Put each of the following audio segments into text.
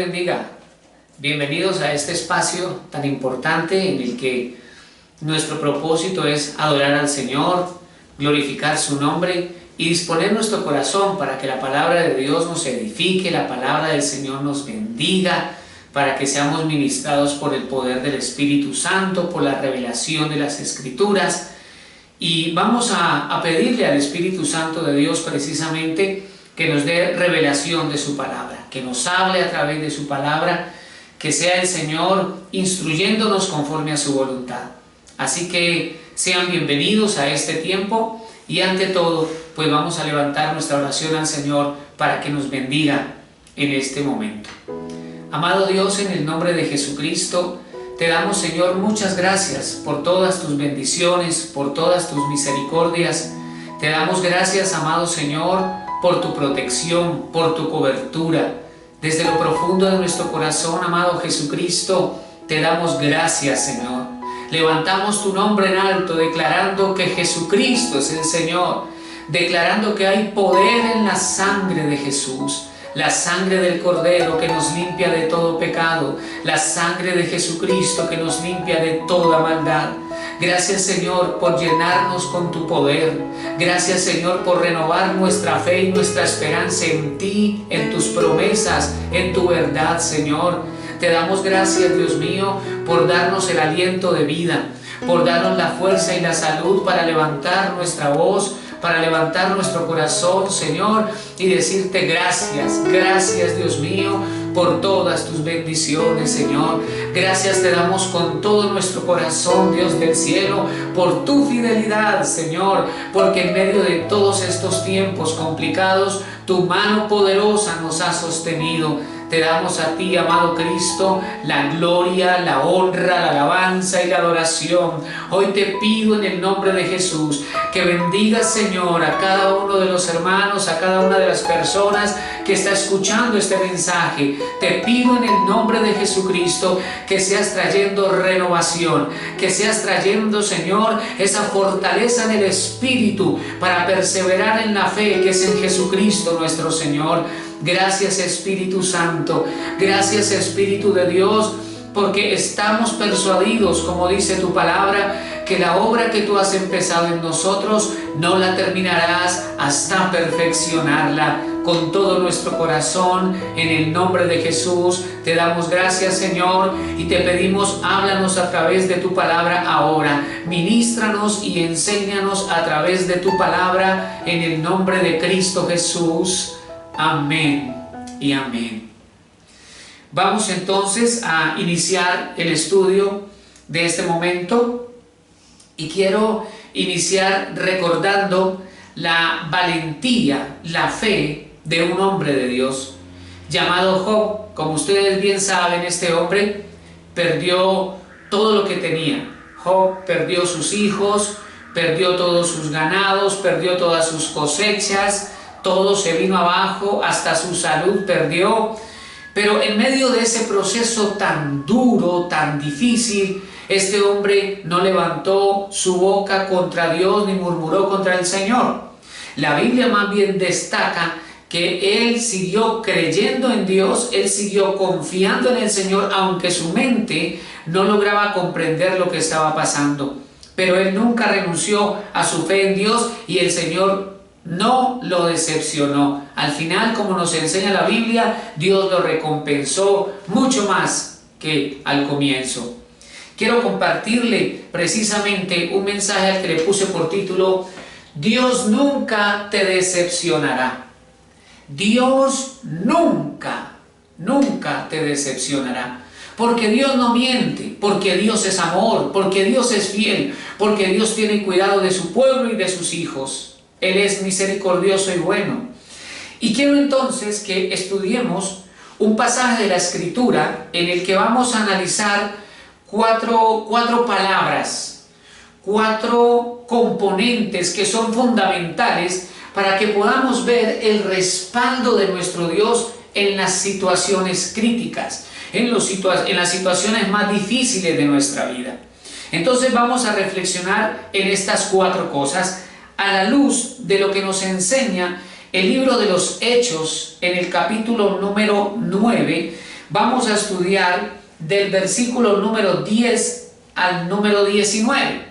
bendiga. Bienvenidos a este espacio tan importante en el que nuestro propósito es adorar al Señor, glorificar su nombre y disponer nuestro corazón para que la palabra de Dios nos edifique, la palabra del Señor nos bendiga, para que seamos ministrados por el poder del Espíritu Santo, por la revelación de las Escrituras. Y vamos a pedirle al Espíritu Santo de Dios precisamente que nos dé revelación de su palabra, que nos hable a través de su palabra, que sea el Señor instruyéndonos conforme a su voluntad. Así que sean bienvenidos a este tiempo y ante todo, pues vamos a levantar nuestra oración al Señor para que nos bendiga en este momento. Amado Dios, en el nombre de Jesucristo, te damos, Señor, muchas gracias por todas tus bendiciones, por todas tus misericordias. Te damos gracias, amado Señor, por tu protección, por tu cobertura. Desde lo profundo de nuestro corazón, amado Jesucristo, te damos gracias, Señor. Levantamos tu nombre en alto, declarando que Jesucristo es el Señor, declarando que hay poder en la sangre de Jesús, la sangre del Cordero que nos limpia de todo pecado, la sangre de Jesucristo que nos limpia de toda maldad. Gracias, Señor, por llenarnos con tu poder. Gracias, Señor, por renovar nuestra fe y nuestra esperanza en ti, en tus promesas, en tu verdad, Señor. Te damos gracias, Dios mío, por darnos el aliento de vida, por darnos la fuerza y la salud para levantar nuestra voz, para levantar nuestro corazón, Señor, y decirte gracias, gracias, Dios mío, por todas tus bendiciones, Señor. Gracias te damos con todo nuestro corazón, Dios del cielo, por tu fidelidad, Señor, porque en medio de todos estos tiempos complicados, tu mano poderosa nos ha sostenido. Te damos a ti, amado Cristo, la gloria, la honra, la alabanza y la adoración. Hoy te pido en el nombre de Jesús que bendigas, Señor, a cada uno de los hermanos, a cada una de las personas que está escuchando este mensaje. Te pido en el nombre de Jesucristo que seas trayendo renovación, que seas trayendo, Señor, esa fortaleza del Espíritu para perseverar en la fe que es en Jesucristo nuestro Señor. Gracias, Espíritu Santo, gracias, Espíritu de Dios, porque estamos persuadidos, como dice tu palabra, que la obra que tú has empezado en nosotros no la terminarás hasta perfeccionarla. Con todo nuestro corazón, en el nombre de Jesús, te damos gracias, Señor, y te pedimos, háblanos a través de tu palabra ahora. Ministranos y enséñanos a través de tu palabra, en el nombre de Cristo Jesús. Amén y amén. Vamos entonces a iniciar el estudio de este momento y quiero iniciar recordando la valentía, la fe de un hombre de Dios llamado Job. Como ustedes bien saben, este hombre perdió todo lo que tenía. Job perdió sus hijos, perdió todos sus ganados, perdió todas sus cosechas. Todo se vino abajo, hasta su salud perdió. Pero en medio de ese proceso tan duro, tan difícil, este hombre no levantó su boca contra Dios ni murmuró contra el Señor. La Biblia más bien destaca que él siguió creyendo en Dios, él siguió confiando en el Señor, aunque su mente no lograba comprender lo que estaba pasando. Pero él nunca renunció a su fe en Dios y el Señor no lo decepcionó. Al final, como nos enseña la Biblia, Dios lo recompensó mucho más que al comienzo. Quiero compartirle precisamente un mensaje al que le puse por título: Dios nunca te decepcionará. Dios nunca te decepcionará. Porque Dios no miente, porque Dios es amor, porque Dios es fiel, porque Dios tiene cuidado de su pueblo y de sus hijos. Él es misericordioso y bueno. Y quiero entonces que estudiemos un pasaje de la Escritura en el que vamos a analizar cuatro palabras, cuatro componentes que son fundamentales para que podamos ver el respaldo de nuestro Dios en las situaciones críticas, en las situaciones más difíciles de nuestra vida. Entonces vamos a reflexionar en estas cuatro cosas a la luz de lo que nos enseña el libro de los Hechos en el capítulo número 9, Vamos a estudiar del versículo número 10 al número 19.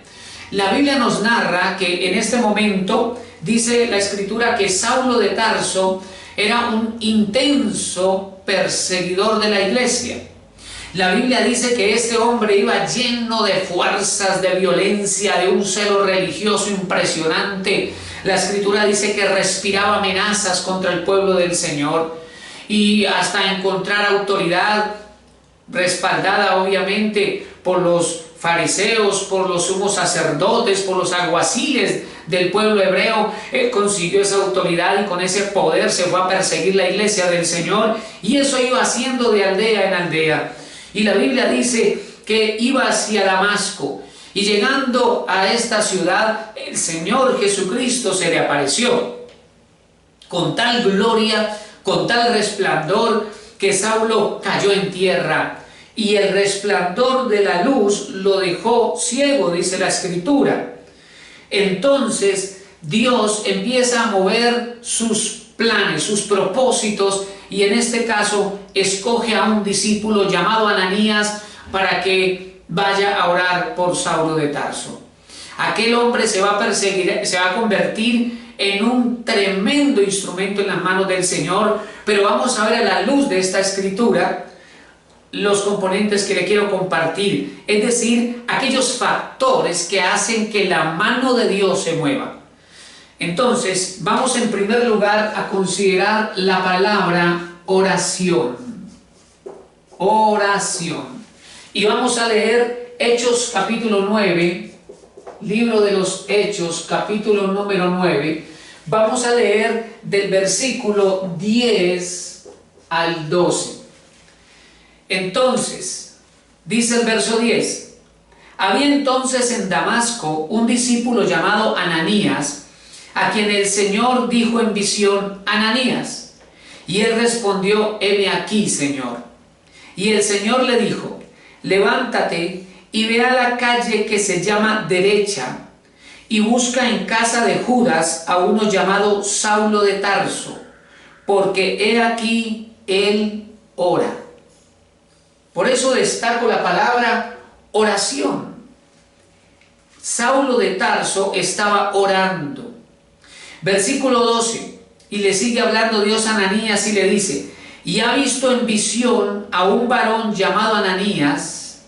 La Biblia nos narra que en este momento dice la Escritura que Saulo de Tarso era un intenso perseguidor de la iglesia. La Biblia dice que este hombre iba lleno de fuerzas, de violencia, de un celo religioso impresionante. La Escritura dice que respiraba amenazas contra el pueblo del Señor y hasta encontrar autoridad respaldada obviamente por los fariseos, por los sumos sacerdotes, por los alguaciles del pueblo hebreo. Él consiguió esa autoridad y con ese poder se fue a perseguir la iglesia del Señor, y eso iba haciendo de aldea en aldea. Y la Biblia dice que iba hacia Damasco, y llegando a esta ciudad el Señor Jesucristo se le apareció con tal gloria, con tal resplandor, que Saulo cayó en tierra, y el resplandor de la luz lo dejó ciego, dice la Escritura. Entonces Dios empieza a mover sus planes, sus propósitos, y en este caso escoge a un discípulo llamado Ananías para que vaya a orar por Saulo de Tarso. Aquel hombre se va a convertir en un tremendo instrumento en las manos del Señor, pero vamos a ver a la luz de esta Escritura los componentes que le quiero compartir, es decir, aquellos factores que hacen que la mano de Dios se mueva. Entonces, vamos en primer lugar a considerar la palabra oración. Oración. Y vamos a leer Hechos capítulo 9, libro de los Hechos capítulo número 9. Vamos a leer del versículo 10 al 12. Entonces, dice el verso 10: había entonces en Damasco un discípulo llamado Ananías, a quien el Señor dijo en visión: Ananías. Y él respondió: heme aquí, Señor. Y el Señor le dijo: levántate y ve a la calle que se llama Derecha, y busca en casa de Judas a uno llamado Saulo de Tarso, porque he aquí él ora. Por eso destaco la palabra oración. Saulo de Tarso estaba orando. Versículo 12, y le sigue hablando Dios a Ananías y le dice: y ha visto en visión a un varón llamado Ananías,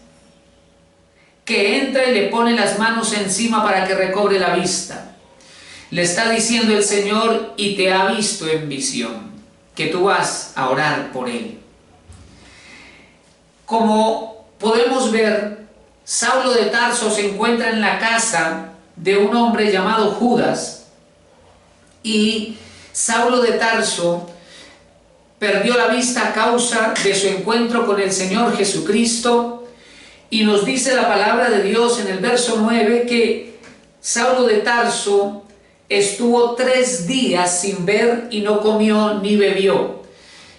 que entra y le pone las manos encima para que recobre la vista. Le está diciendo el Señor: y te ha visto en visión, que tú vas a orar por él. Como podemos ver, Saulo de Tarso se encuentra en la casa de un hombre llamado Judas, y Saulo de Tarso perdió la vista a causa de su encuentro con el Señor Jesucristo, y nos dice la palabra de Dios en el verso 9 que Saulo de Tarso estuvo 3 días sin ver y no comió ni bebió.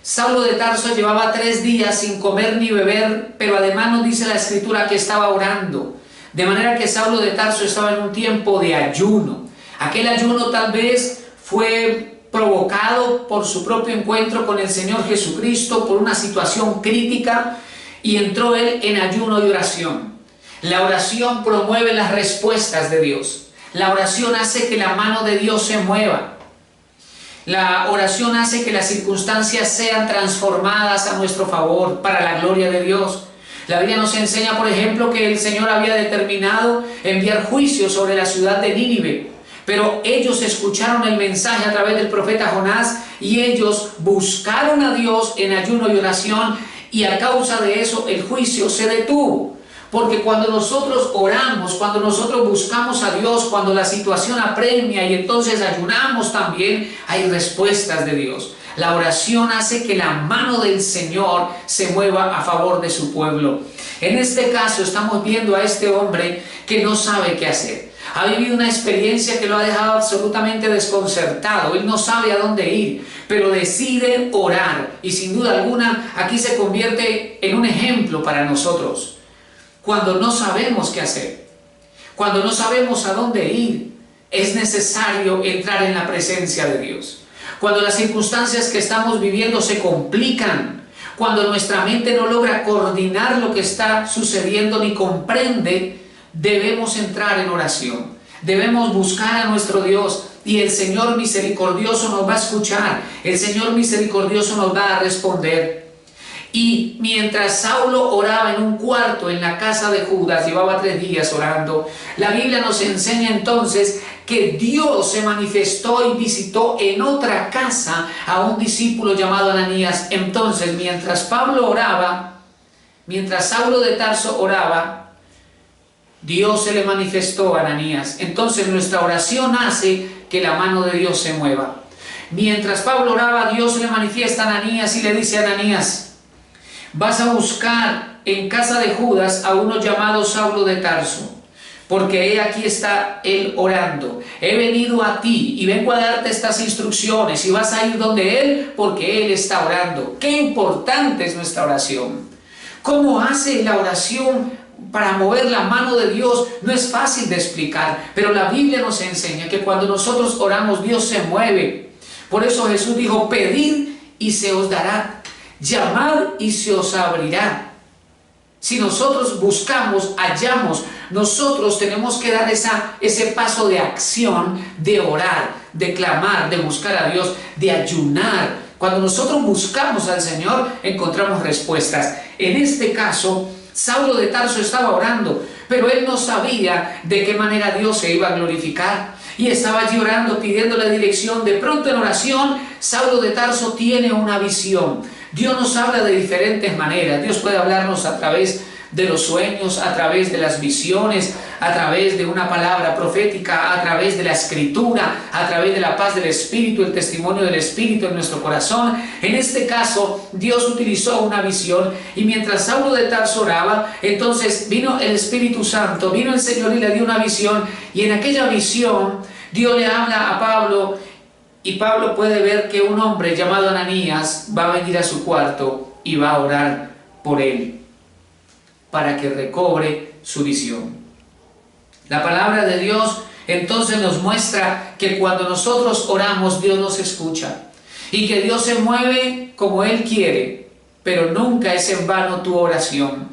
Saulo de Tarso llevaba 3 días sin comer ni beber, pero además nos dice la Escritura que estaba orando, de manera que Saulo de Tarso estaba en un tiempo de ayuno. Aquel ayuno tal vez fue provocado por su propio encuentro con el Señor Jesucristo, por una situación crítica, y entró él en ayuno y oración. La oración promueve las respuestas de Dios. La oración hace que la mano de Dios se mueva. La oración hace que las circunstancias sean transformadas a nuestro favor, para la gloria de Dios. La Biblia nos enseña, por ejemplo, que el Señor había determinado enviar juicio sobre la ciudad de Nínive, pero ellos escucharon el mensaje a través del profeta Jonás, y ellos buscaron a Dios en ayuno y oración, y a causa de eso el juicio se detuvo. Porque cuando nosotros oramos, cuando nosotros buscamos a Dios, cuando la situación apremia y entonces ayunamos también, hay respuestas de Dios. La oración hace que la mano del Señor se mueva a favor de su pueblo. En este caso estamos viendo a este hombre que no sabe qué hacer. Ha vivido una experiencia que lo ha dejado absolutamente desconcertado. Él no sabe a dónde ir, pero decide orar. Y sin duda alguna, aquí se convierte en un ejemplo para nosotros. Cuando no sabemos qué hacer, cuando no sabemos a dónde ir, es necesario entrar en la presencia de Dios. Cuando las circunstancias que estamos viviendo se complican, cuando nuestra mente no logra coordinar lo que está sucediendo ni comprende, debemos entrar en oración. Debemos buscar a nuestro Dios y el Señor misericordioso nos va a escuchar. El Señor misericordioso nos va a responder. Y mientras Saulo oraba en un cuarto en la casa de Judas, llevaba 3 días orando, la Biblia nos enseña entonces que Dios se manifestó y visitó en otra casa a un discípulo llamado Ananías. Entonces, mientras Saulo de Tarso oraba, Dios se le manifestó a Ananías. Entonces nuestra oración hace que la mano de Dios se mueva. Mientras Pablo oraba, Dios se le manifiesta a Ananías y le dice a Ananías: vas a buscar en casa de Judas a uno llamado Saulo de Tarso, porque he aquí está él orando. He venido a ti y vengo a darte estas instrucciones y vas a ir donde él porque él está orando. Qué importante es nuestra oración. ¿Cómo hace la oración para mover la mano de Dios? No es fácil de explicar, pero la Biblia nos enseña que cuando nosotros oramos, Dios se mueve. Por eso Jesús dijo: pedid y se os dará, llamad y se os abrirá. Si nosotros buscamos, hallamos. Nosotros tenemos que dar ese paso de acción, de orar, de clamar, de buscar a Dios, de ayunar. Cuando nosotros buscamos al Señor, encontramos respuestas. En este caso, Saulo de Tarso estaba orando, pero él no sabía de qué manera Dios se iba a glorificar. Y estaba allí orando, pidiendo la dirección. De pronto, en oración, Saulo de Tarso tiene una visión. Dios nos habla de diferentes maneras. Dios puede hablarnos a través de los sueños, a través de las visiones, a través de una palabra profética, a través de la escritura, a través de la paz del Espíritu, el testimonio del Espíritu en nuestro corazón. En este caso, Dios utilizó una visión, y mientras Saulo de Tarso oraba, entonces vino el Espíritu Santo, vino el Señor y le dio una visión, y en aquella visión Dios le habla a Pablo, y Pablo puede ver que un hombre llamado Ananías va a venir a su cuarto y va a orar por él para que recobre su visión. La palabra de Dios entonces nos muestra que cuando nosotros oramos, Dios nos escucha y que Dios se mueve como Él quiere, pero nunca es en vano tu oración.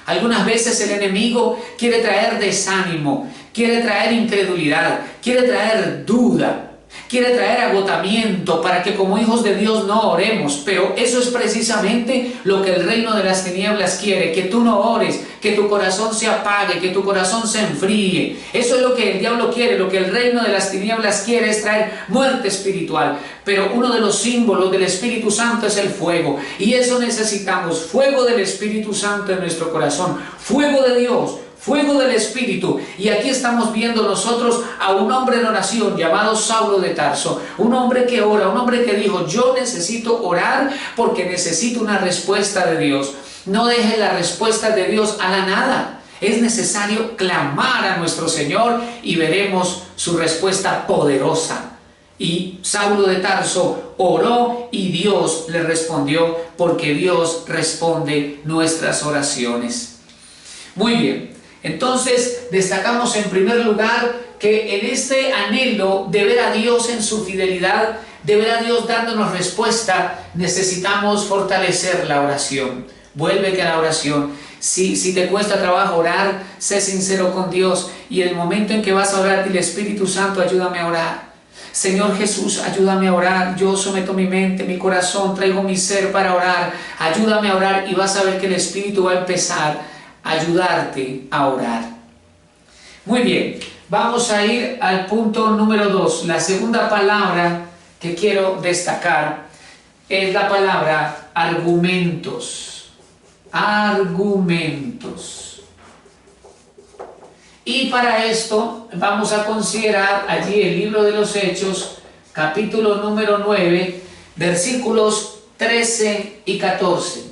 Algunas veces el enemigo quiere traer desánimo, quiere traer incredulidad, quiere traer duda, quiere traer agotamiento para que como hijos de Dios no oremos. Pero eso es precisamente lo que el reino de las tinieblas quiere, que tú no ores, que tu corazón se apague, que tu corazón se enfríe. Eso es lo que el diablo quiere. Lo que el reino de las tinieblas quiere es traer muerte espiritual. Pero uno de los símbolos del Espíritu Santo es el fuego, y eso necesitamos: fuego del Espíritu Santo en nuestro corazón, fuego de Dios, fuego del Espíritu. Y aquí estamos viendo nosotros a un hombre en oración llamado Saulo de Tarso, un hombre que ora, un hombre que dijo: yo necesito orar porque necesito una respuesta de Dios. No deje la respuesta de Dios a la nada. Es necesario clamar a nuestro Señor y veremos su respuesta poderosa. Y Saulo de Tarso oró y Dios le respondió, porque Dios responde nuestras oraciones. Muy bien. Entonces destacamos en primer lugar que en este anhelo de ver a Dios en su fidelidad, de ver a Dios dándonos respuesta, necesitamos fortalecer la oración. Vuélvete a la oración. Si te cuesta trabajo orar, sé sincero con Dios, y el momento en que vas a orar, dile: Espíritu Santo, ayúdame a orar. Señor Jesús, ayúdame a orar. Yo someto mi mente, mi corazón, traigo mi ser para orar. Ayúdame a orar, y vas a ver que el Espíritu va a empezar a ayudarte a orar. Muy bien, vamos a ir al punto número 2. La segunda palabra que quiero destacar es la palabra argumentos. Argumentos. Y para esto vamos a considerar allí el libro de los Hechos, capítulo número 9, versículos 13 y 14.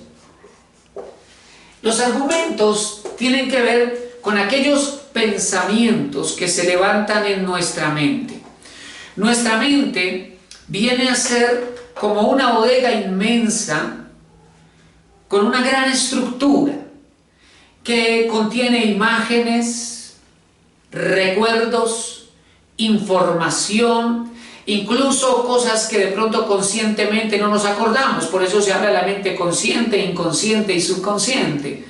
Los argumentos tienen que ver con aquellos pensamientos que se levantan en nuestra mente. Nuestra mente viene a ser como una bodega inmensa con una gran estructura que contiene imágenes, recuerdos, información, incluso cosas que de pronto conscientemente no nos acordamos. Por eso se habla de la mente consciente, inconsciente y subconsciente.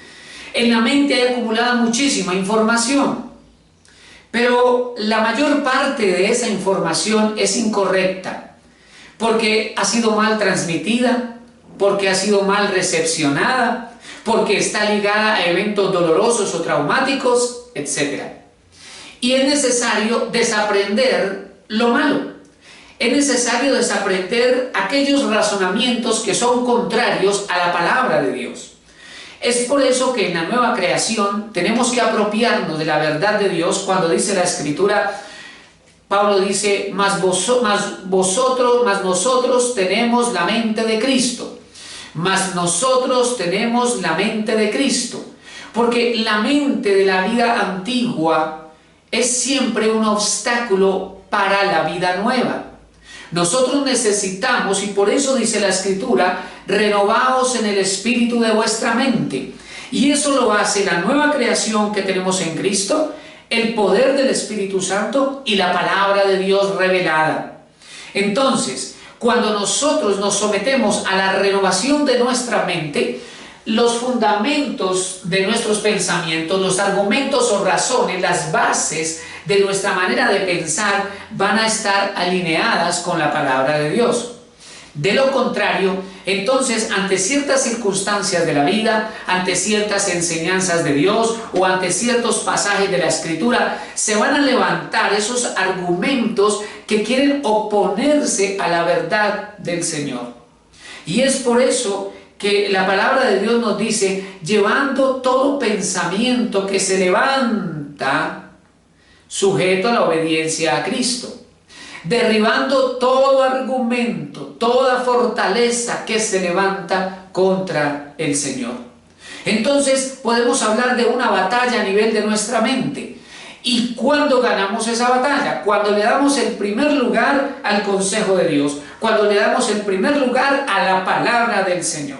En la mente hay acumulada muchísima información, pero la mayor parte de esa información es incorrecta, porque ha sido mal transmitida, porque ha sido mal recepcionada, porque está ligada a eventos dolorosos o traumáticos, etc. Y es necesario desaprender lo malo. Es necesario desaprender aquellos razonamientos que son contrarios a la palabra de Dios. Es por eso que en la nueva creación tenemos que apropiarnos de la verdad de Dios. Cuando dice la Escritura, Pablo dice, mas nosotros tenemos la mente de Cristo. Mas nosotros tenemos la mente de Cristo. Porque la mente de la vida antigua es siempre un obstáculo para la vida nueva. Nosotros necesitamos, y por eso dice la Escritura, renovaos en el espíritu de vuestra mente. Y eso lo hace la nueva creación que tenemos en Cristo, el poder del Espíritu Santo y la palabra de Dios revelada. Entonces, cuando nosotros nos sometemos a la renovación de nuestra mente, los fundamentos de nuestros pensamientos, los argumentos o razones, las bases de nuestra manera de pensar van a estar alineadas con la palabra de Dios. De lo contrario, entonces, ante ciertas circunstancias de la vida, ante ciertas enseñanzas de Dios o ante ciertos pasajes de la Escritura, se van a levantar esos argumentos que quieren oponerse a la verdad del Señor. Y es por eso que la palabra de Dios nos dice, llevando todo pensamiento que se levanta sujeto a la obediencia a Cristo, derribando todo argumento, toda fortaleza que se levanta contra el Señor. Entonces podemos hablar de una batalla a nivel de nuestra mente. ¿Y cuándo ganamos esa batalla? Cuando le damos el primer lugar al consejo de Dios, cuando le damos el primer lugar a la palabra del Señor.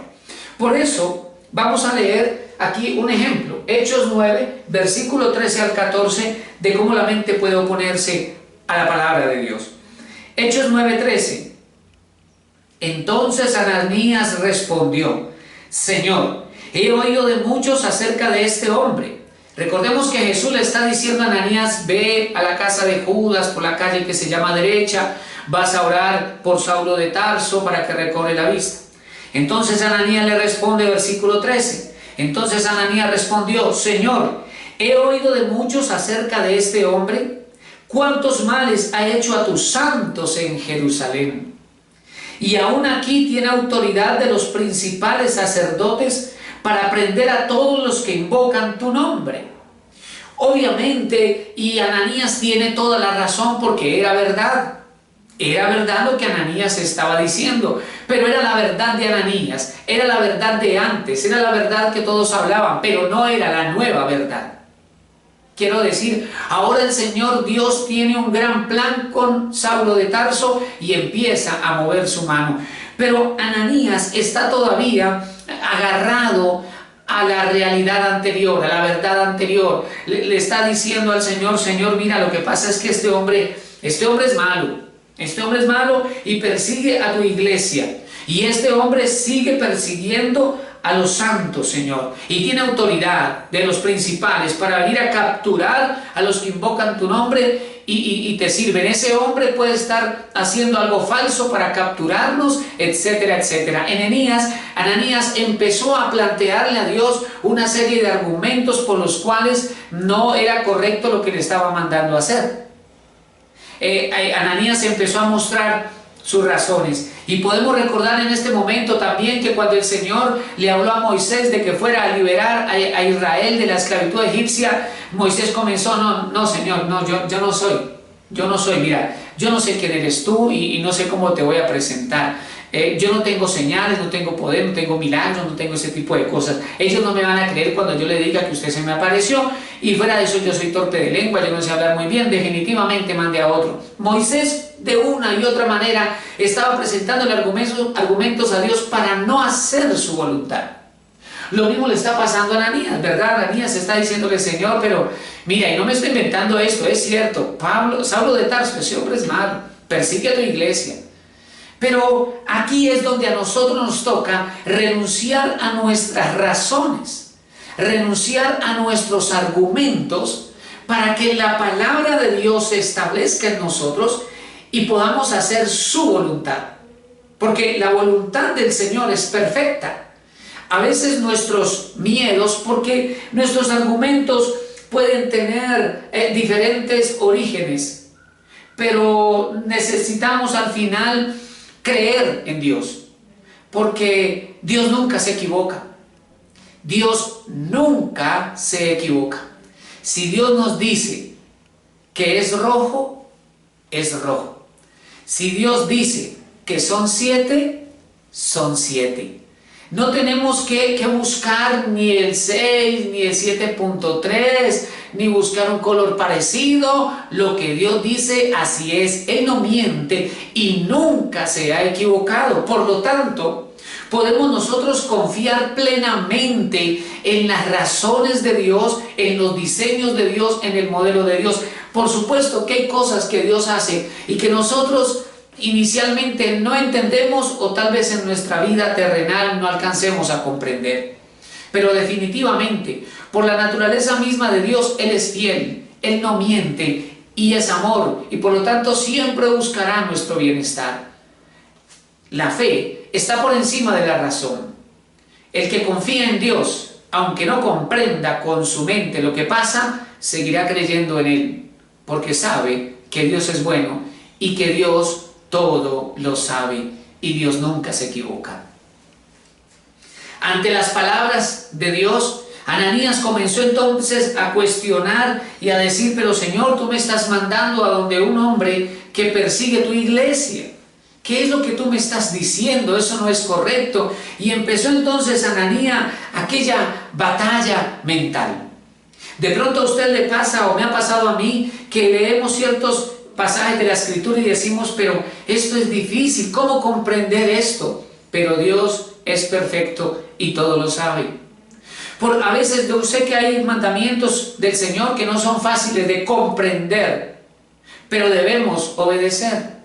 Por eso vamos a leer aquí un ejemplo, Hechos 9, versículo 13 al 14, de cómo la mente puede oponerse a la palabra de Dios. Hechos 9:13. Entonces Ananías respondió, Señor, he oído de muchos acerca de este hombre. Recordemos que Jesús le está diciendo a Ananías, ve a la casa de Judas por la calle que se llama derecha, vas a orar por Saulo de Tarso para que recobre la vista. Entonces Ananías le responde, versículo 13. Entonces Ananías respondió, Señor, he oído de muchos acerca de este hombre, cuántos males ha hecho a tus santos en Jerusalén. Y aún aquí tiene autoridad de los principales sacerdotes para prender a todos los que invocan tu nombre. Obviamente, y Ananías tiene toda la razón porque era verdad. Era verdad lo que Ananías estaba diciendo, pero era la verdad de Ananías, era la verdad de antes, era la verdad que todos hablaban, pero no era la nueva verdad. Quiero decir, ahora el Señor Dios tiene un gran plan con Saulo de Tarso y empieza a mover su mano. Pero Ananías está todavía agarrado a la realidad anterior, a la verdad anterior. Le está diciendo al Señor, Señor, mira, lo que pasa es que este hombre es malo. Este hombre es malo y persigue a tu iglesia. Y este hombre sigue persiguiendo a los santos, Señor. Y tiene autoridad de los principales para venir a capturar a los que invocan tu nombre y te sirven. Ese hombre puede estar haciendo algo falso para capturarnos, etcétera, etcétera. Ananías empezó a plantearle a Dios una serie de argumentos por los cuales no era correcto lo que le estaba mandando a hacer. Ananías empezó a mostrar sus razones. Y podemos recordar en este momento también que cuando el Señor le habló a Moisés de que fuera a liberar a Israel de la esclavitud egipcia, Moisés comenzó, no Señor, no, yo no soy, mira, yo no sé quién eres tú y no sé cómo te voy a presentar. Yo no tengo señales, no tengo poder, no tengo milagros, no tengo ese tipo de cosas. Ellos no me van a creer cuando yo le diga que usted se me apareció, y fuera de eso yo soy torpe de lengua, yo no sé hablar muy bien, definitivamente mande a otro. Moisés de una y otra manera estaba presentándole argumentos a Dios para no hacer su voluntad. Lo mismo le está pasando a Ananías, ¿verdad? Ananías está diciéndole, Señor, pero mira, y no me estoy inventando esto, es cierto, Saulo de Tarso, ese hombre es malo. persigue a tu iglesia. Pero aquí es donde a nosotros nos toca renunciar a nuestras razones, renunciar a nuestros argumentos para que la palabra de Dios se establezca en nosotros y podamos hacer su voluntad. Porque la voluntad del Señor es perfecta. A veces nuestros miedos, porque nuestros argumentos pueden tener diferentes orígenes, pero necesitamos al final creer en Dios, porque Dios nunca se equivoca. Dios nunca se equivoca. Si Dios nos dice que es rojo, es rojo. Si Dios dice que son 7, son 7. No tenemos que buscar ni el 6, ni el 7.3, ni buscar un color parecido. Lo que Dios dice, así es. Él no miente y nunca se ha equivocado. Por lo tanto, podemos nosotros confiar plenamente en las razones de Dios, en los diseños de Dios, en el modelo de Dios. Por supuesto que hay cosas que Dios hace y que nosotros inicialmente no entendemos, o tal vez en nuestra vida terrenal no alcancemos a comprender. Pero definitivamente, por la naturaleza misma de Dios, Él es fiel, Él no miente y es amor, y por lo tanto siempre buscará nuestro bienestar. La fe está por encima de la razón. El que confía en Dios, aunque no comprenda con su mente lo que pasa, seguirá creyendo en Él, porque sabe que Dios es bueno y que Dios todo lo sabe y Dios nunca se equivoca. Ante las palabras de Dios, Ananías comenzó entonces a cuestionar y a decir: pero Señor, tú me estás mandando a donde un hombre que persigue tu iglesia. ¿Qué es lo que tú me estás diciendo? Eso no es correcto. Y empezó entonces Ananías aquella batalla mental. De pronto a usted le pasa, o me ha pasado a mí, que leemos ciertos pasajes de la Escritura y decimos: pero esto es difícil, ¿cómo comprender esto? Pero Dios es perfecto y todo lo sabe. A veces yo sé que hay mandamientos del Señor que no son fáciles de comprender, pero debemos obedecer.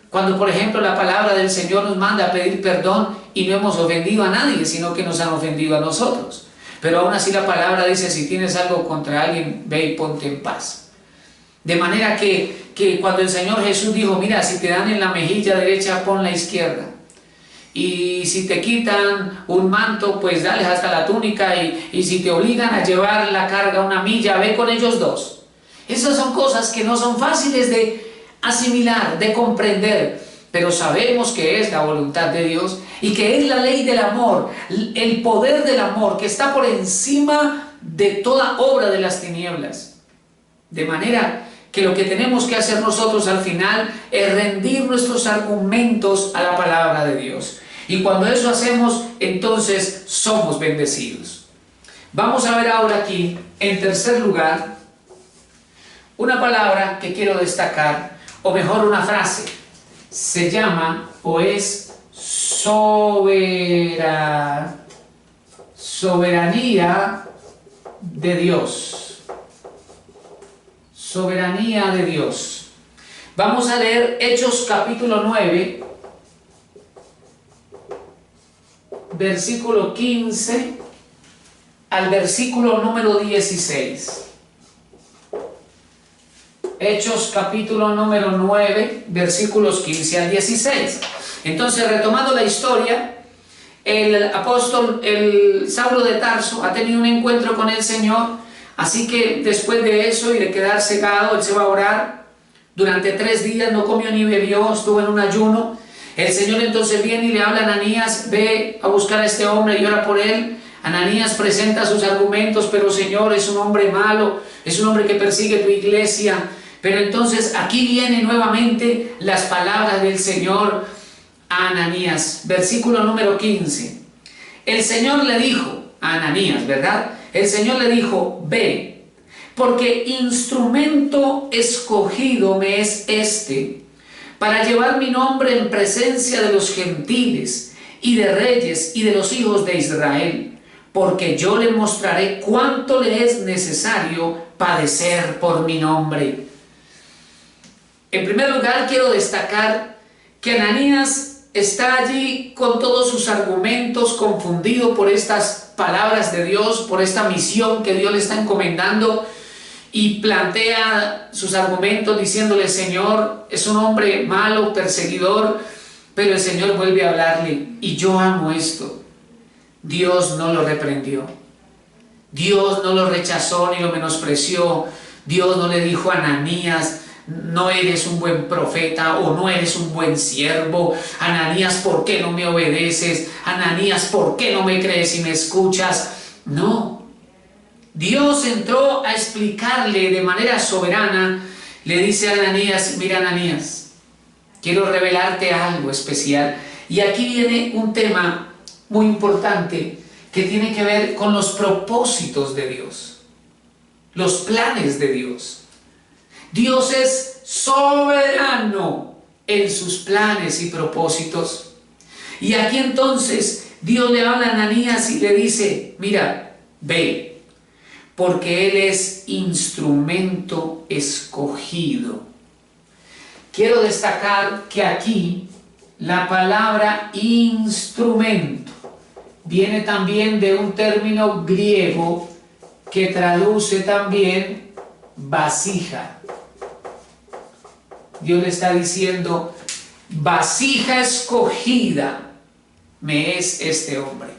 Cuando, por ejemplo, la palabra del Señor nos manda a pedir perdón y no hemos ofendido a nadie, sino que nos han ofendido a nosotros. Pero aún así la palabra dice: si tienes algo contra alguien, ve y ponte en paz. De manera que cuando el Señor Jesús dijo: mira, si te dan en la mejilla derecha, pon la izquierda. Y si te quitan un manto, pues dales hasta la túnica. Y si te obligan a llevar la carga 1 milla, ve con ellos 2. Esas son cosas que no son fáciles de asimilar, de comprender. Pero sabemos que es la voluntad de Dios y que es la ley del amor, el poder del amor que está por encima de toda obra de las tinieblas. De manera que lo que tenemos que hacer nosotros al final es rendir nuestros argumentos a la palabra de Dios. Y cuando eso hacemos, entonces somos bendecidos. Vamos a ver ahora aquí, en tercer lugar, una palabra que quiero destacar, o mejor una frase. Se llama, o es, soberanía de Dios. Soberanía de Dios. Vamos a leer Hechos capítulo 9, versículo 15 al versículo número 16. Hechos capítulo número 9, versículos 15 al 16. Entonces, retomando la historia, el apóstol, el Saulo de Tarso, ha tenido un encuentro con el Señor. Así que después de eso y de quedar cegado, él se va a orar. Durante 3 días no comió ni bebió, estuvo en un ayuno. El Señor entonces viene y le habla a Ananías: ve a buscar a este hombre y ora por él. Ananías presenta sus argumentos: pero Señor, es un hombre malo, es un hombre que persigue tu iglesia. Pero entonces aquí vienen nuevamente las palabras del Señor a Ananías. Versículo número 15. El Señor le dijo a Ananías, ¿verdad? El Señor le dijo: ve, porque instrumento escogido me es este, para llevar mi nombre en presencia de los gentiles y de reyes y de los hijos de Israel, porque yo le mostraré cuánto le es necesario padecer por mi nombre. En primer lugar, quiero destacar que Ananías está allí con todos sus argumentos, confundido por estas palabras de Dios, por esta misión que Dios le está encomendando, y plantea sus argumentos diciéndole: Señor, es un hombre malo, perseguidor, pero el Señor vuelve a hablarle: y yo amo esto. Dios no lo reprendió, Dios no lo rechazó ni lo menospreció. Dios no le dijo a Ananías: no eres un buen profeta, o no eres un buen siervo. Ananías, ¿por qué no me obedeces? Ananías, ¿por qué no me crees y me escuchas? No. Dios entró a explicarle de manera soberana. Le dice a Ananías: mira, Ananías, quiero revelarte algo especial. Y aquí viene un tema muy importante que tiene que ver con los propósitos de Dios, los planes de Dios. Dios es soberano en sus planes y propósitos. Y aquí entonces Dios le habla a Ananías y le dice: mira, ve, porque Él es instrumento escogido. Quiero destacar que aquí la palabra instrumento viene también de un término griego que traduce también vasija. Dios le está diciendo: vasija escogida me es este hombre.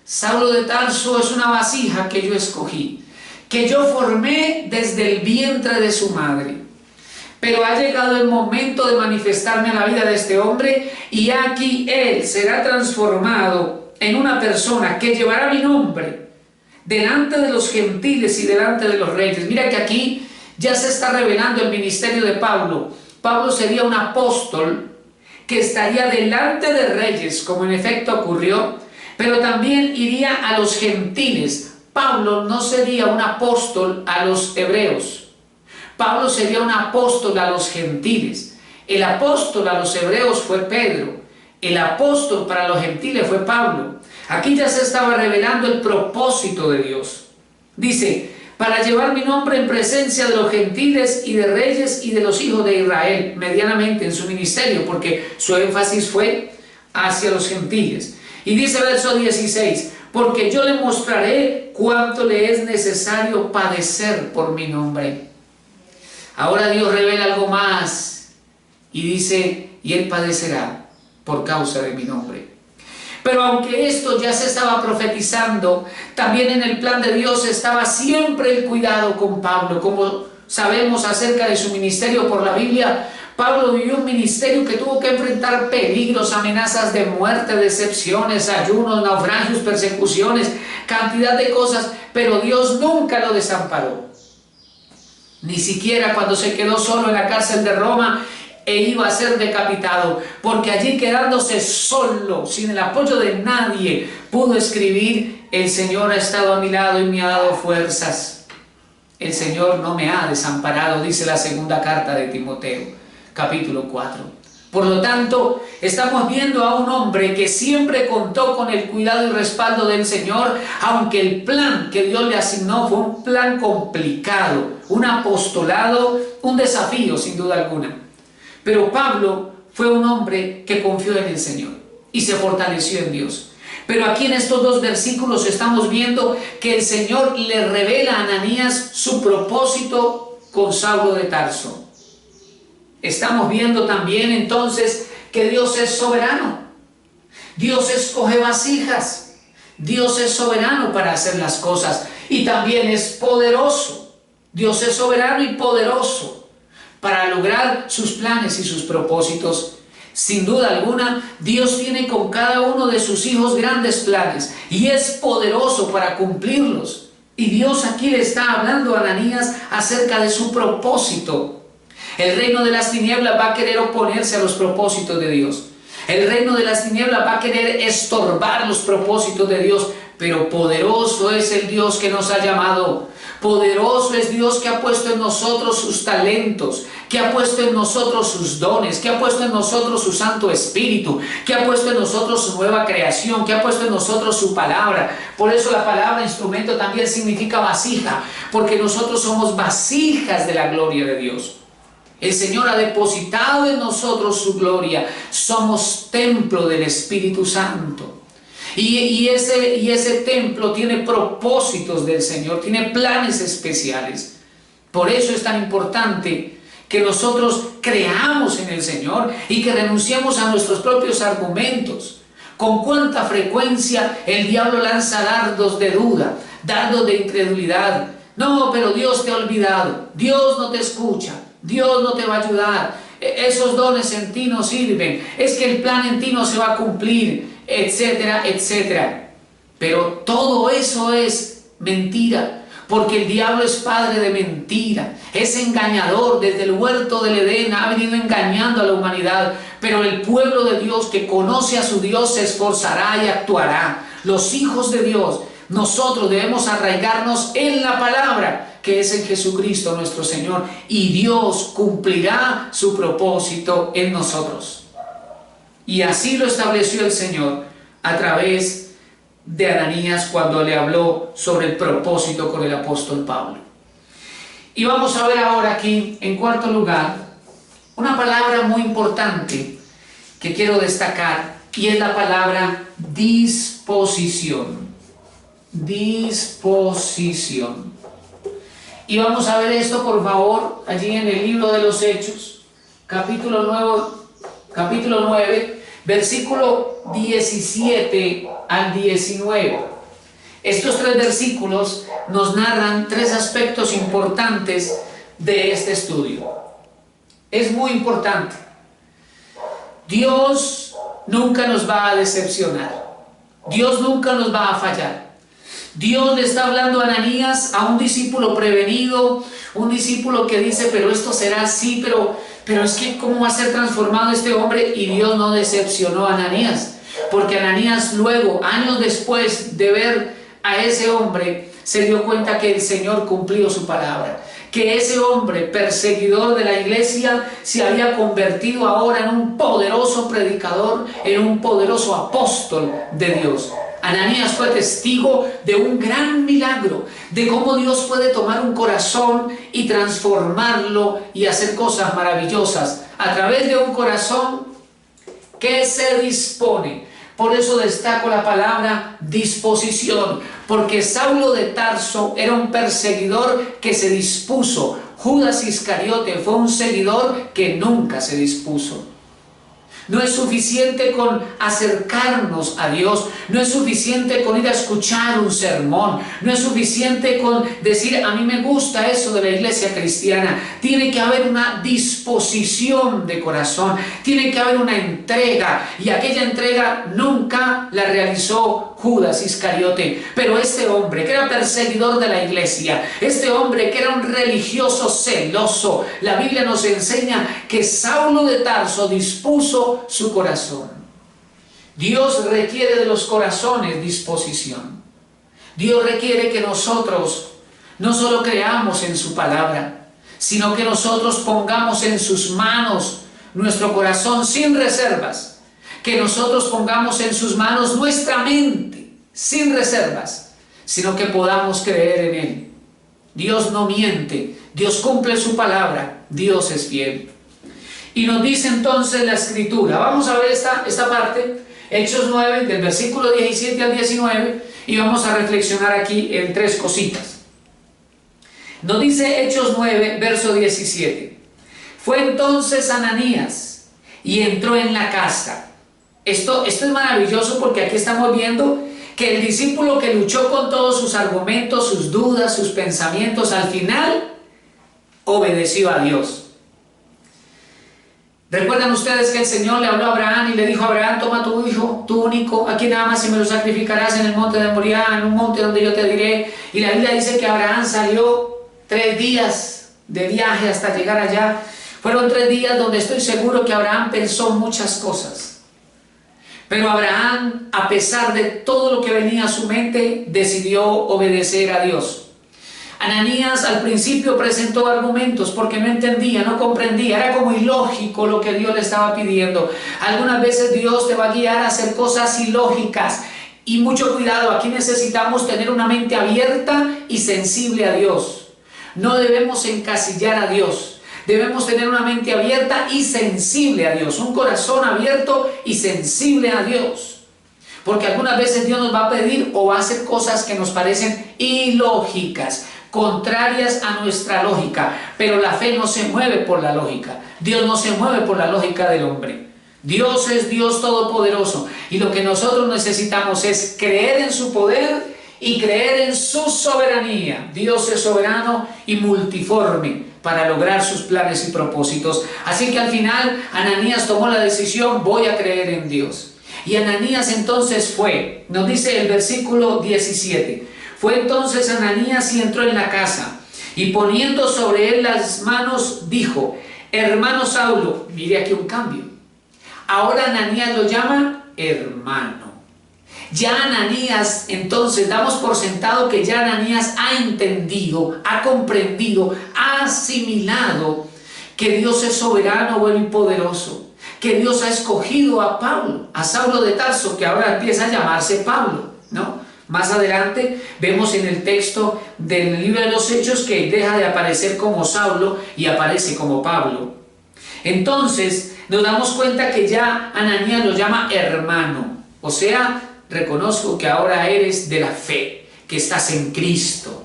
Saulo de Tarso es una vasija que yo escogí, que yo formé desde el vientre de su madre. Pero ha llegado el momento de manifestarme en la vida de este hombre, y aquí él será transformado en una persona que llevará mi nombre delante de los gentiles y delante de los reyes. Mira que aquí ya se está revelando el ministerio de Pablo. Pablo sería un apóstol que estaría delante de reyes, como en efecto ocurrió, pero también iría a los gentiles. Pablo no sería un apóstol a los hebreos. Pablo sería un apóstol a los gentiles. El apóstol a los hebreos fue Pedro. El apóstol para los gentiles fue Pablo. Aquí ya se estaba revelando el propósito de Dios. Dice: para llevar mi nombre en presencia de los gentiles y de reyes y de los hijos de Israel, medianamente en su ministerio, porque su énfasis fue hacia los gentiles. Y dice verso 16: porque yo le mostraré cuánto le es necesario padecer por mi nombre. Ahora Dios revela algo más y dice: y él padecerá por causa de mi nombre. Pero aunque esto ya se estaba profetizando, también en el plan de Dios estaba siempre el cuidado con Pablo. Como sabemos acerca de su ministerio por la Biblia, Pablo vivió un ministerio que tuvo que enfrentar peligros, amenazas de muerte, decepciones, ayunos, naufragios, persecuciones, cantidad de cosas, pero Dios nunca lo desamparó. Ni siquiera cuando se quedó solo en la cárcel de Roma e iba a ser decapitado, porque allí, quedándose solo, sin el apoyo de nadie, pudo escribir: el Señor ha estado a mi lado y me ha dado fuerzas. El Señor no me ha desamparado, dice la segunda carta de Timoteo, capítulo 4. Por lo tanto, estamos viendo a un hombre que siempre contó con el cuidado y respaldo del Señor, aunque el plan que Dios le asignó fue un plan complicado, un apostolado, un desafío sin duda alguna. Pero Pablo fue un hombre que confió en el Señor y se fortaleció en Dios. Pero aquí en estos dos versículos estamos viendo que el Señor le revela a Ananías su propósito con Saulo de Tarso. Estamos viendo también entonces que Dios es soberano. Dios escoge vasijas. Dios es soberano para hacer las cosas, y también es poderoso. Dios es soberano y poderoso para lograr sus planes y sus propósitos. Sin duda alguna, Dios tiene con cada uno de sus hijos grandes planes y es poderoso para cumplirlos. Y Dios aquí le está hablando a Ananías acerca de su propósito. El reino de las tinieblas va a querer oponerse a los propósitos de Dios. El reino de las tinieblas va a querer estorbar los propósitos de Dios, pero poderoso es el Dios que nos ha llamado. Poderoso es Dios que ha puesto en nosotros sus talentos, que ha puesto en nosotros sus dones, que ha puesto en nosotros su Santo Espíritu, que ha puesto en nosotros su nueva creación, que ha puesto en nosotros su palabra. Por eso la palabra instrumento también significa vasija, porque nosotros somos vasijas de la gloria de Dios. El Señor ha depositado en nosotros su gloria. Somos templo del Espíritu Santo. Y ese templo tiene propósitos del Señor, tiene planes especiales. Por eso es tan importante que nosotros creamos en el Señor y que renunciemos a nuestros propios argumentos. Con cuánta frecuencia el diablo lanza dardos de duda, dardos de incredulidad. No, pero Dios te ha olvidado, Dios no te escucha, Dios no te va a ayudar, esos dones en ti no sirven, es que el plan en ti no se va a cumplir, etcétera, etcétera. Pero todo eso es mentira, porque el diablo es padre de mentira, es engañador. Desde el huerto del Edén ha venido engañando a la humanidad, pero el pueblo de Dios que conoce a su Dios se esforzará y actuará. Los hijos de Dios, nosotros debemos arraigarnos en la palabra, que es en Jesucristo nuestro Señor, y Dios cumplirá su propósito en nosotros. Y así lo estableció el Señor a través de Ananías cuando le habló sobre el propósito con el apóstol Pablo. Y vamos a ver ahora aquí, en cuarto lugar, una palabra muy importante que quiero destacar, y es la palabra disposición. Disposición. Y vamos a ver esto, por favor, allí en el libro de los Hechos, capítulo 9, versículo 17 al 19. Estos 3 versículos nos narran 3 aspectos importantes de este estudio. Es muy importante. Dios nunca nos va a decepcionar. Dios nunca nos va a fallar. Dios le está hablando a Ananías, a un discípulo prevenido, un discípulo que dice, pero esto será así, pero es que ¿cómo va a ser transformado este hombre? Y Dios no decepcionó a Ananías, porque Ananías luego, años después de ver a ese hombre, se dio cuenta que el Señor cumplió su palabra, que ese hombre perseguidor de la iglesia se había convertido ahora en un poderoso predicador, en un poderoso apóstol de Dios. Ananías fue testigo de un gran milagro, de cómo Dios puede tomar un corazón y transformarlo y hacer cosas maravillosas a través de un corazón que se dispone. Por eso destaco la palabra disposición, porque Saulo de Tarso era un perseguidor que se dispuso. Judas Iscariote fue un seguidor que nunca se dispuso. No es suficiente con acercarnos a Dios, no es suficiente con ir a escuchar un sermón, no es suficiente con decir, a mí me gusta eso de la iglesia cristiana. Tiene que haber una disposición de corazón, tiene que haber una entrega, y aquella entrega nunca la realizó Judas Iscariote. Pero este hombre que era perseguidor de la iglesia, este hombre que era un religioso celoso, la Biblia nos enseña que Saulo de Tarso dispuso su corazón. Dios requiere de los corazones disposición. Dios requiere que nosotros no solo creamos en su palabra, sino que nosotros pongamos en sus manos nuestro corazón sin reservas, que nosotros pongamos en sus manos nuestra mente sin reservas, sino que podamos creer en Él. Dios no miente, Dios cumple su palabra, Dios es fiel. Y nos dice entonces la Escritura, vamos a ver esta parte, Hechos 9, del versículo 17 al 19, y vamos a reflexionar aquí en 3 cositas. Nos dice Hechos 9, verso 17. Fue entonces Ananías y entró en la casa. Esto es maravilloso, porque aquí estamos viendo que el discípulo que luchó con todos sus argumentos, sus dudas, sus pensamientos, al final obedeció a Dios. ¿Recuerdan ustedes que el Señor le habló a Abraham y le dijo a Abraham, toma tu hijo, tu único, aquí nada más, y me lo sacrificarás en el monte de Moriah, en un monte donde yo te diré? Y la Biblia dice que Abraham salió 3 días de viaje hasta llegar allá. Fueron 3 días donde estoy seguro que Abraham pensó muchas cosas. Pero Abraham, a pesar de todo lo que venía a su mente, decidió obedecer a Dios. Ananías al principio presentó argumentos porque no entendía, no comprendía, era como ilógico lo que Dios le estaba pidiendo. Algunas veces Dios te va a guiar a hacer cosas ilógicas, y mucho cuidado, aquí necesitamos tener una mente abierta y sensible a Dios. No debemos encasillar a Dios, debemos tener una mente abierta y sensible a Dios, un corazón abierto y sensible a Dios. Porque algunas veces Dios nos va a pedir o va a hacer cosas que nos parecen ilógicas, contrarias a nuestra lógica, pero la fe no se mueve por la lógica. Dios no se mueve por la lógica del hombre. Dios es Dios todopoderoso y lo que nosotros necesitamos es creer en su poder y creer en su soberanía. Dios es soberano y multiforme para lograr sus planes y propósitos. Así que al final Ananías tomó la decisión: voy a creer en Dios. Y Ananías entonces fue, nos dice el versículo 17, fue entonces Ananías y entró en la casa, y poniendo sobre él las manos, dijo: hermano Saulo. Mire aquí un cambio. Ahora Ananías lo llama hermano. Ya Ananías, entonces damos por sentado que ya Ananías ha entendido, ha comprendido, ha asimilado que Dios es soberano, bueno y poderoso, que Dios ha escogido a Pablo, a Saulo de Tarso, que ahora empieza a llamarse Pablo, ¿no? Más adelante vemos en el texto del libro de los Hechos que deja de aparecer como Saulo y aparece como Pablo. Entonces nos damos cuenta que ya Ananías lo llama hermano, o sea, reconozco que ahora eres de la fe, que estás en Cristo.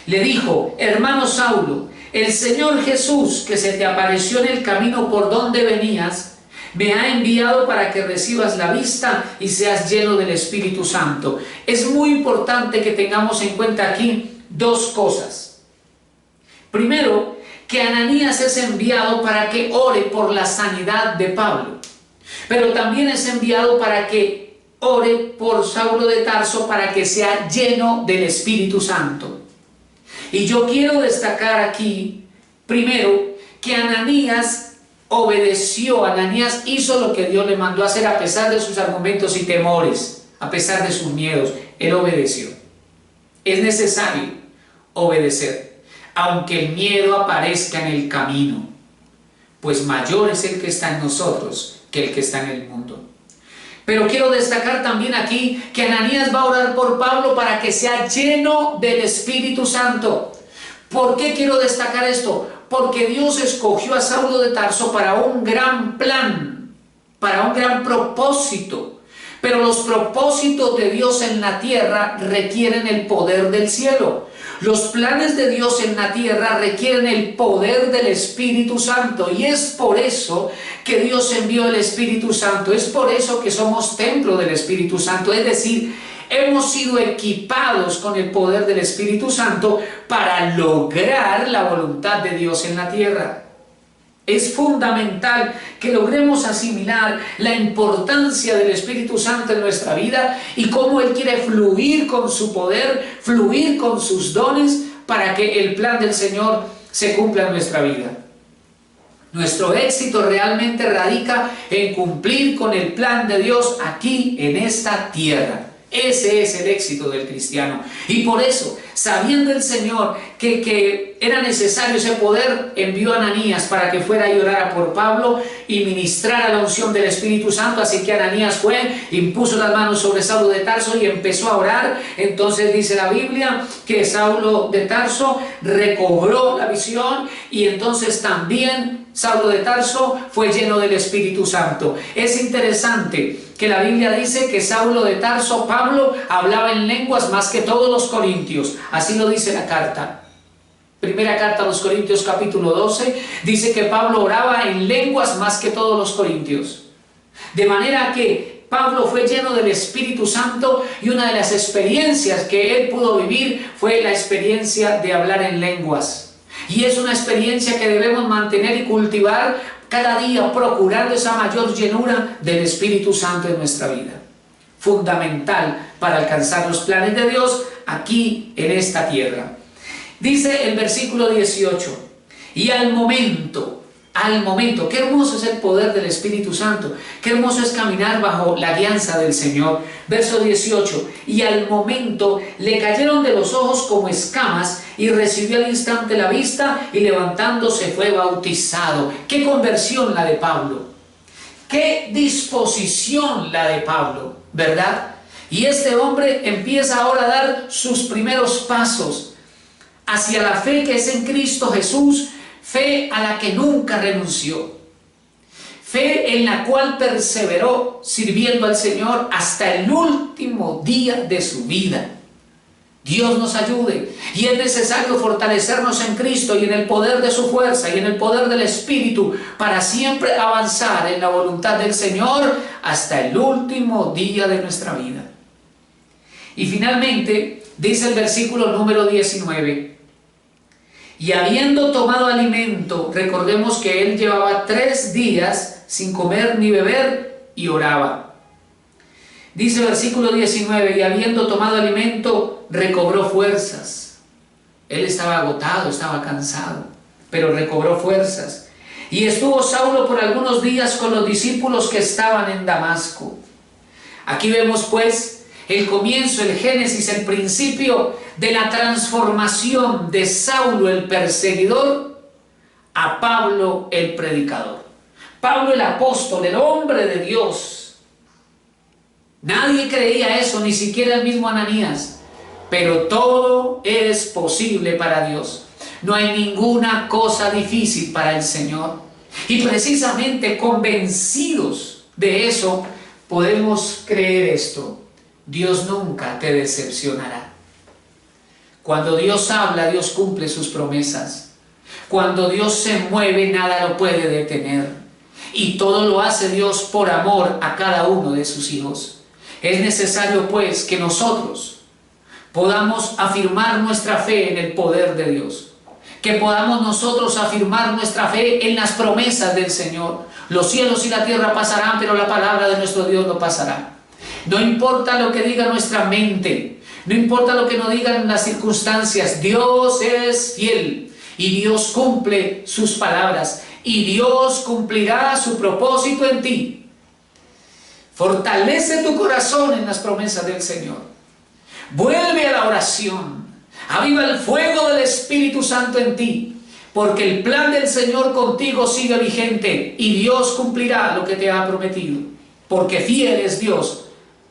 Le dijo: hermano Saulo, el Señor Jesús, que se te apareció en el camino por donde venías, me ha enviado para que recibas la vista y seas lleno del Espíritu Santo. Es muy importante que tengamos en cuenta aquí dos cosas. Primero, que Ananías es enviado para que ore por la sanidad de Pablo, pero también es enviado para que ore por Saulo de Tarso, para que sea lleno del Espíritu Santo. Y yo quiero destacar aquí, primero, que Ananías obedeció. Ananías hizo lo que Dios le mandó a hacer a pesar de sus argumentos y temores, a pesar de sus miedos. Él obedeció. Es necesario obedecer, aunque el miedo aparezca en el camino, pues mayor es el que está en nosotros que el que está en el mundo. Pero quiero destacar también aquí que Ananías va a orar por Pablo para que sea lleno del Espíritu Santo. ¿Por qué quiero destacar esto? Porque Dios escogió a Saulo de Tarso para un gran plan, para un gran propósito. Pero los propósitos de Dios en la tierra requieren el poder del cielo. Los planes de Dios en la tierra requieren el poder del Espíritu Santo, y es por eso que Dios envió el Espíritu Santo. Es por eso que somos templo del Espíritu Santo, es decir, hemos sido equipados con el poder del Espíritu Santo para lograr la voluntad de Dios en la tierra. Es fundamental que logremos asimilar la importancia del Espíritu Santo en nuestra vida y cómo Él quiere fluir con su poder, fluir con sus dones para que el plan del Señor se cumpla en nuestra vida. Nuestro éxito realmente radica en cumplir con el plan de Dios aquí en esta tierra. Ese es el éxito del cristiano. Y por eso, sabiendo el Señor que era necesario ese poder, envió a Ananías para que fuera y orara por Pablo y ministrara la unción del Espíritu Santo. Así que Ananías fue, impuso las manos sobre Saulo de Tarso y empezó a orar. Entonces dice la Biblia que Saulo de Tarso recobró la visión, y entonces también Saulo de Tarso fue lleno del Espíritu Santo. Es interesante que la Biblia dice que Saulo de Tarso, Pablo, hablaba en lenguas más que todos los corintios. Así lo dice la carta. Primera carta a los Corintios capítulo 12, dice que Pablo oraba en lenguas más que todos los corintios. De manera que Pablo fue lleno del Espíritu Santo, y una de las experiencias que él pudo vivir fue la experiencia de hablar en lenguas. Y es una experiencia que debemos mantener y cultivar cada día, procurando esa mayor llenura del Espíritu Santo en nuestra vida. Fundamental para alcanzar los planes de Dios aquí en esta tierra. Dice el versículo 18, y al momento, qué hermoso es el poder del Espíritu Santo, qué hermoso es caminar bajo la guianza del Señor. Verso 18, y al momento le cayeron de los ojos como escamas, y recibió al instante la vista, y levantándose fue bautizado. Qué conversión la de Pablo, qué disposición la de Pablo, ¿verdad? Y este hombre empieza ahora a dar sus primeros pasos hacia la fe que es en Cristo Jesús, fe a la que nunca renunció, fe en la cual perseveró sirviendo al Señor hasta el último día de su vida. Dios nos ayude, y es necesario fortalecernos en Cristo y en el poder de su fuerza y en el poder del Espíritu para siempre avanzar en la voluntad del Señor hasta el último día de nuestra vida. Y finalmente dice el versículo número 19: y habiendo tomado alimento, recordemos que él llevaba 3 días sin comer ni beber y oraba. Dice el versículo 19: y habiendo tomado alimento, recobró fuerzas. Él estaba agotado, estaba cansado, pero recobró fuerzas. Y estuvo Saulo por algunos días con los discípulos que estaban en Damasco. Aquí vemos pues el comienzo, el génesis, el principio de la transformación de Saulo el perseguidor a Pablo el predicador. Pablo el apóstol, el hombre de Dios. Nadie creía eso, ni siquiera el mismo Ananías. Pero todo es posible para Dios. No hay ninguna cosa difícil para el Señor. Y precisamente convencidos de eso, podemos creer esto: Dios nunca te decepcionará. Cuando Dios habla, Dios cumple sus promesas. Cuando Dios se mueve, nada lo puede detener. Y todo lo hace Dios por amor a cada uno de sus hijos. Es necesario pues que nosotros podamos afirmar nuestra fe en el poder de Dios, que podamos nosotros afirmar nuestra fe en las promesas del Señor. Los cielos y la tierra pasarán, pero la palabra de nuestro Dios no pasará. No importa lo que diga nuestra mente, no importa lo que nos digan las circunstancias, Dios es fiel y Dios cumple sus palabras y Dios cumplirá su propósito en ti. Fortalece tu corazón en las promesas del Señor. Vuelve a la oración. Aviva el fuego del Espíritu Santo en ti, porque el plan del Señor contigo sigue vigente y Dios cumplirá lo que te ha prometido. Porque fiel es Dios,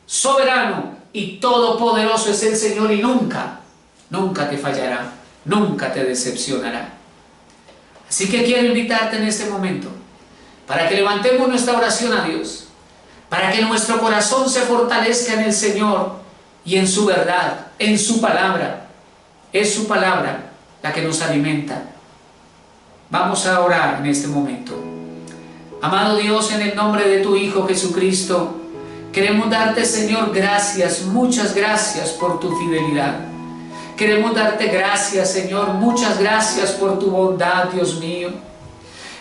soberano y todopoderoso es el Señor, y nunca, nunca te fallará, nunca te decepcionará. Así que quiero invitarte en este momento para que levantemos nuestra oración a Dios, para que nuestro corazón se fortalezca en el Señor y en su verdad, en su palabra. Es su palabra la que nos alimenta. Vamos a orar en este momento. Amado Dios, en el nombre de tu Hijo Jesucristo, queremos darte, Señor, gracias, muchas gracias por tu fidelidad. Queremos darte gracias, Señor, muchas gracias por tu bondad, Dios mío.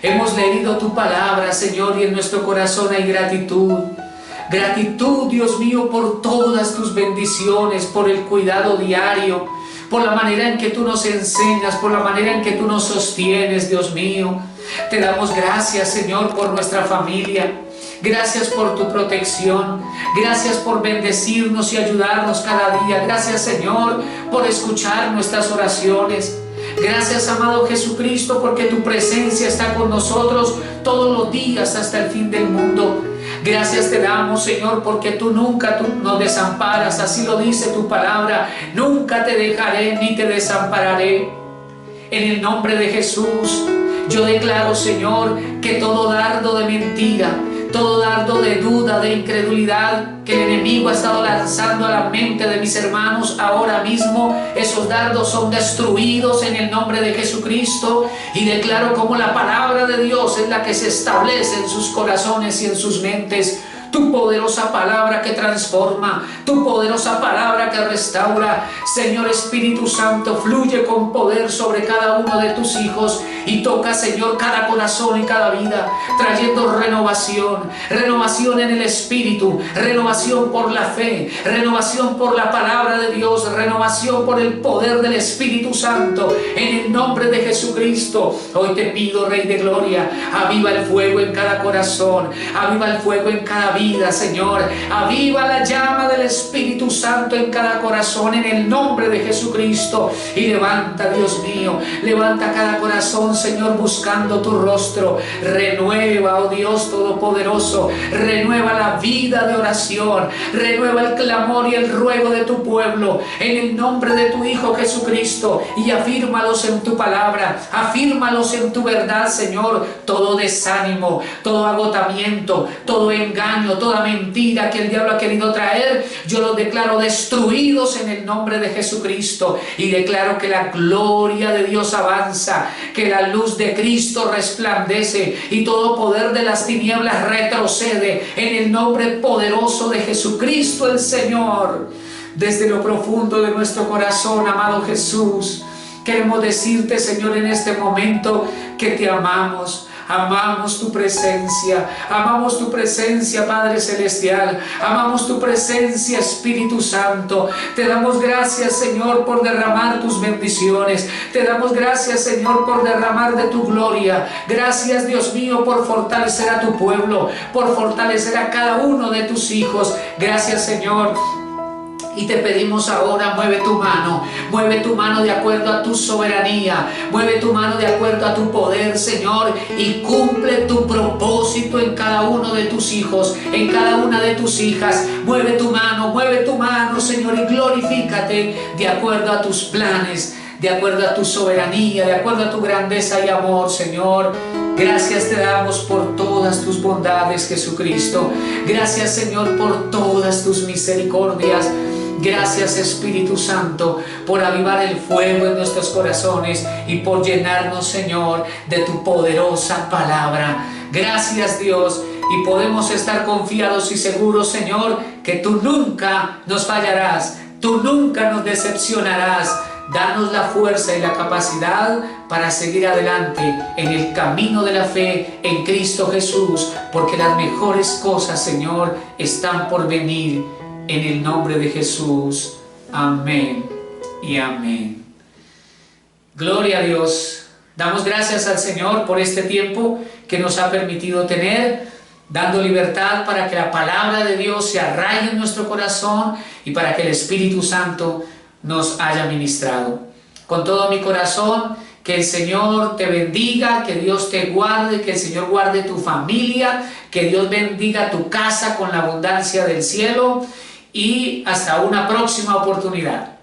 Hemos leído tu palabra, Señor, y en nuestro corazón hay gratitud. Gratitud, Dios mío, por todas tus bendiciones, por el cuidado diario, por la manera en que tú nos enseñas, por la manera en que tú nos sostienes, Dios mío. Te damos gracias, Señor, por nuestra familia. Gracias por tu protección. Gracias por bendecirnos y ayudarnos cada día. Gracias, Señor, por escuchar nuestras oraciones. Gracias, amado Jesucristo, porque tu presencia está con nosotros todos los días hasta el fin del mundo. Gracias te damos, Señor, porque tú nunca nos desamparas. Así lo dice tu palabra: nunca te dejaré ni te desampararé. En el nombre de Jesús, yo declaro, Señor, que todo dardo de mentira, todo dardo de duda, de incredulidad que el enemigo ha estado lanzando a la mente de mis hermanos, ahora mismo esos dardos son destruidos en el nombre de Jesucristo, y declaro como la palabra de Dios es la que se establece en sus corazones y en sus mentes. Tu poderosa palabra que transforma, tu poderosa palabra que restaura. Señor Espíritu Santo, fluye con poder sobre cada uno de tus hijos y toca, Señor, cada corazón y cada vida, trayendo renovación, renovación en el Espíritu, renovación por la fe, renovación por la palabra de Dios, renovación por el poder del Espíritu Santo. En el nombre de Jesucristo, hoy te pido, Rey de Gloria, aviva el fuego en cada corazón, aviva el fuego en cada vida, Señor. Aviva la llama del Espíritu Santo, en cada corazón, en el nombre de Jesucristo. Y levanta, Dios mío, levanta cada corazón, Señor, buscando tu rostro. Renueva, oh Dios Todopoderoso, renueva la vida de oración, renueva el clamor y el ruego de tu pueblo, en el nombre de tu Hijo Jesucristo, y afírmalos en tu palabra, afírmalos en tu verdad, Señor. Todo desánimo, todo agotamiento, todo engaño, toda mentira que el diablo ha querido traer, yo los declaro destruidos en el nombre de Jesucristo, y declaro que la gloria de Dios avanza, que la luz de Cristo resplandece y todo poder de las tinieblas retrocede en el nombre poderoso de Jesucristo el Señor. Desde lo profundo de nuestro corazón, amado Jesús, queremos decirte, Señor, en este momento que te amamos. Amamos tu presencia, Padre Celestial, amamos tu presencia, Espíritu Santo. Te damos gracias, Señor, por derramar tus bendiciones. Te damos gracias, Señor, por derramar de tu gloria. Gracias, Dios mío, por fortalecer a tu pueblo, por fortalecer a cada uno de tus hijos. Gracias, Señor. Y te pedimos ahora, mueve tu mano de acuerdo a tu soberanía, mueve tu mano de acuerdo a tu poder, Señor, y cumple tu propósito en cada uno de tus hijos, en cada una de tus hijas. Mueve tu mano, Señor, y glorifícate de acuerdo a tus planes, de acuerdo a tu soberanía, de acuerdo a tu grandeza y amor, Señor. Gracias te damos por todas tus bondades, Jesucristo. Gracias, Señor, por todas tus misericordias. Gracias, Espíritu Santo, por avivar el fuego en nuestros corazones y por llenarnos, Señor, de tu poderosa palabra. Gracias, Dios, y podemos estar confiados y seguros, Señor, que tú nunca nos fallarás, tú nunca nos decepcionarás. Danos la fuerza y la capacidad para seguir adelante en el camino de la fe en Cristo Jesús, porque las mejores cosas, Señor, están por venir. En el nombre de Jesús. Amén y amén. Gloria a Dios. Damos gracias al Señor por este tiempo que nos ha permitido tener, dando libertad para que la palabra de Dios se arraigue en nuestro corazón y para que el Espíritu Santo nos haya ministrado. Con todo mi corazón, que el Señor te bendiga, que Dios te guarde, que el Señor guarde tu familia, que Dios bendiga tu casa con la abundancia del cielo. Y hasta una próxima oportunidad.